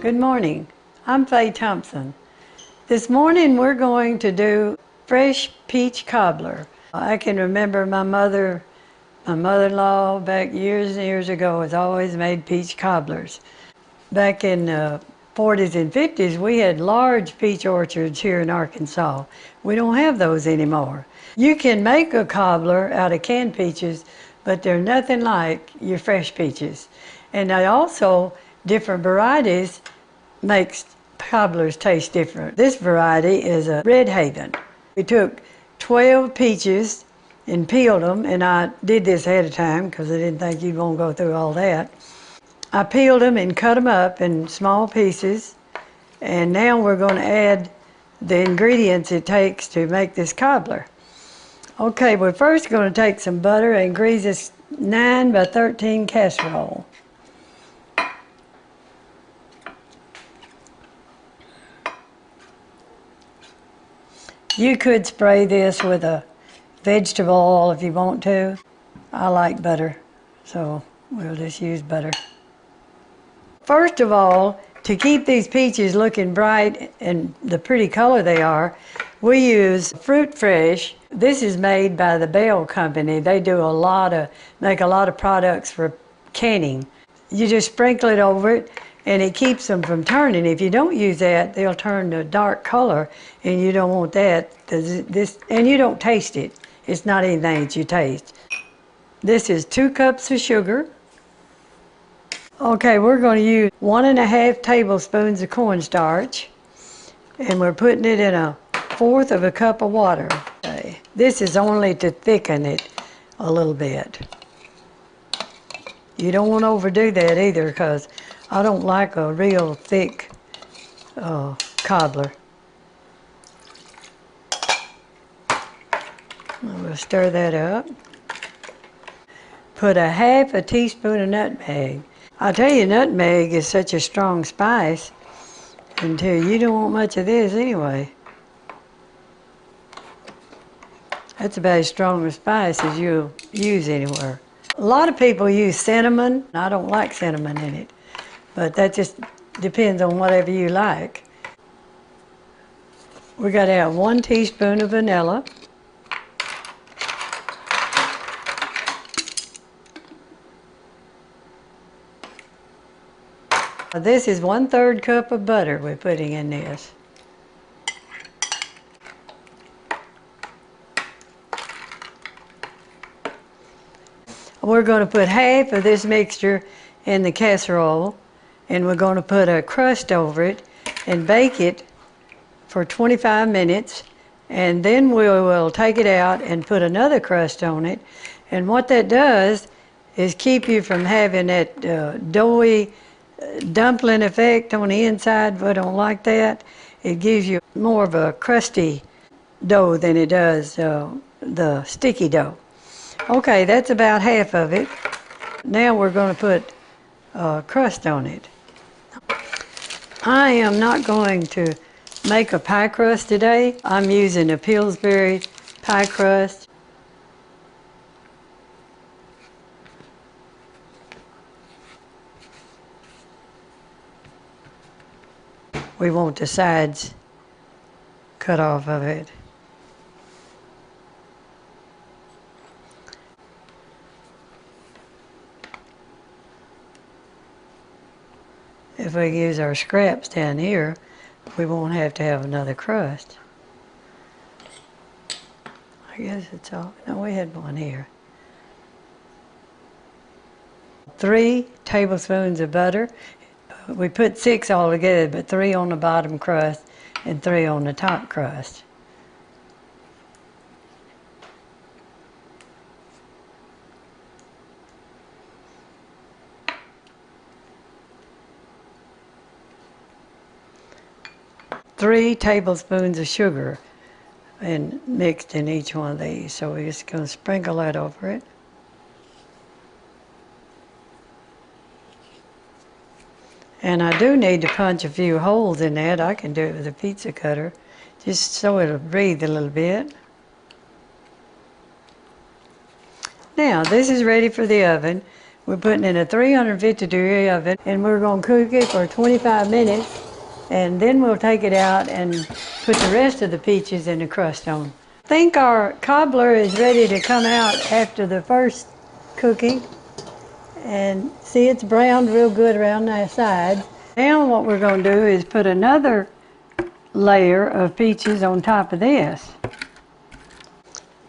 Good morning. I'm Faye Thompson. This morning we're going to do fresh peach cobbler. I can remember my mother-in-law back years and years ago has always made peach cobblers. Back in the 40s and 50s we had large peach orchards here in Arkansas. We don't have those anymore. You can make a cobbler out of canned peaches, but they're nothing like your fresh peaches. And they also, different varieties makes cobblers taste different. This variety is a Red Haven. We took 12 peaches and peeled them, and I did this ahead of time because I didn't think you'd want to go through all that. I peeled them and cut them up in small pieces, and now we're going to add the ingredients it takes to make this cobbler. Okay, we're first going to take some butter and grease this 9 by 13 casserole. You could spray this with a vegetable oil if you want to. I like butter, so we'll just use butter. First of all, to keep these peaches looking bright and the pretty color they are, we use Fruit Fresh. This is made by the Bell Company. They do make a lot of products for canning. You just sprinkle it over it, and it keeps them from turning. If you don't use that, they'll turn a dark color, and you don't want that. And you don't taste it. It's not anything that you taste. This is 2 cups of sugar. Okay, we're going to use 1½ tablespoons of cornstarch, and we're putting it in 1/4 of a cup of water. Okay. This is only to thicken it a little bit. You don't want to overdo that either, because I don't like a real thick cobbler. We'll stir that up. Put 1/2 teaspoon of nutmeg. I'll tell you, nutmeg is such a strong spice until you don't want much of this anyway. That's about as strong a spice as you'll use anywhere. A lot of people use cinnamon. I don't like cinnamon in it, but that just depends on whatever you like. We got to have 1 teaspoon of vanilla. This is 1/3 cup of butter we're putting in this. We're going to put 1/2 of this mixture in the casserole, and we're going to put a crust over it and bake it for 25 minutes, and then we will take it out and put another crust on it. And what that does is keep you from having that doughy dumpling effect on the inside. I don't like that. It gives you more of a crusty dough than it does the sticky dough. Okay, that's about 1/2 of it. Now we're going to put crust on it. I am not going to make a pie crust today. I'm using a Pillsbury pie crust. We want the sides cut off of it. If we use our scraps down here, we won't have to have another crust. I guess it's all, no, we had one here. 3 tablespoons of butter. We put 6 all together, but 3 on the bottom crust and 3 on the top crust. Three tablespoons of sugar and mixed in each one of these. So we're just going to sprinkle that over it. And I do need to punch a few holes in that. I can do it with a pizza cutter, just so it'll breathe a little bit. Now, this is ready for the oven. We're putting in a 350-degree oven, and we're going to cook it for 25 minutes, and then we'll take it out and put the rest of the peaches in the crust on. I think our cobbler is ready to come out after the first cooking. And see, it's browned real good around the side. Now what we're going to do is put another layer of peaches on top of this.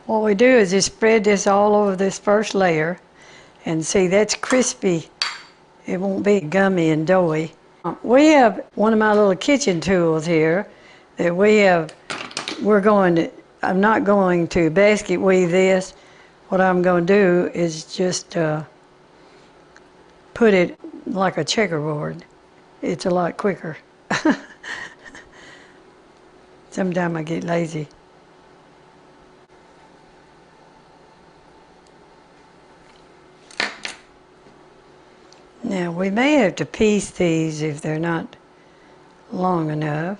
What we do is just spread this all over this first layer. And see, that's crispy. It won't be gummy and doughy. We have one of my little kitchen tools here that I'm not going to basket weave this. What I'm going to do is just put it like a checkerboard. It's a lot quicker. Sometimes I get lazy. Now we may have to piece these if they're not long enough.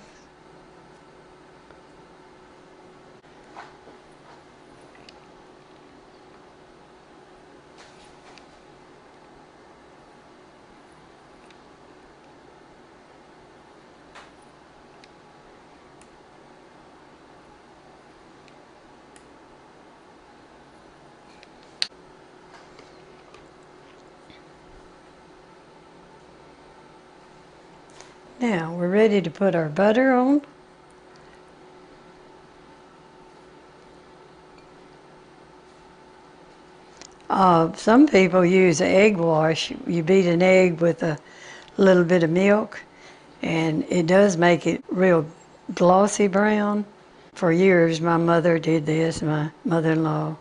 Now we're ready to put our butter on. Some people use egg wash. You beat an egg with a little bit of milk, and it does make it real glossy brown. For years my mother did this, my mother-in-law.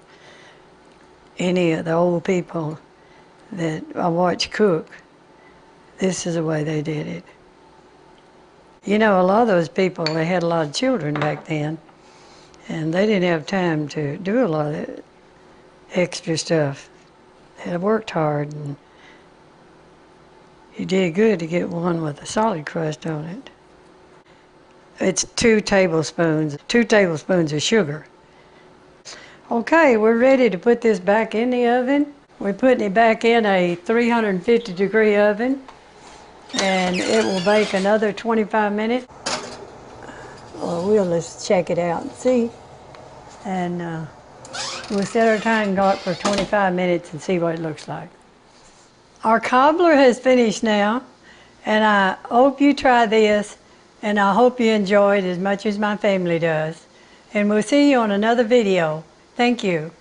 Any of the old people that I watch cook, this is the way they did it. You know, a lot of those people, they had a lot of children back then, and they didn't have time to do a lot of extra stuff. They had worked hard, and you did good to get one with a solid crust on it. It's 2 tablespoons of sugar. Okay, we're ready to put this back in the oven. We're putting it back in a 350-degree oven, and it will bake another 25 minutes. Well, we'll just check it out and see. And we'll set our time clock for 25 minutes and see what it looks like. Our cobbler has finished now, and I hope you try this, and I hope you enjoy it as much as my family does. And we'll see you on another video. Thank you.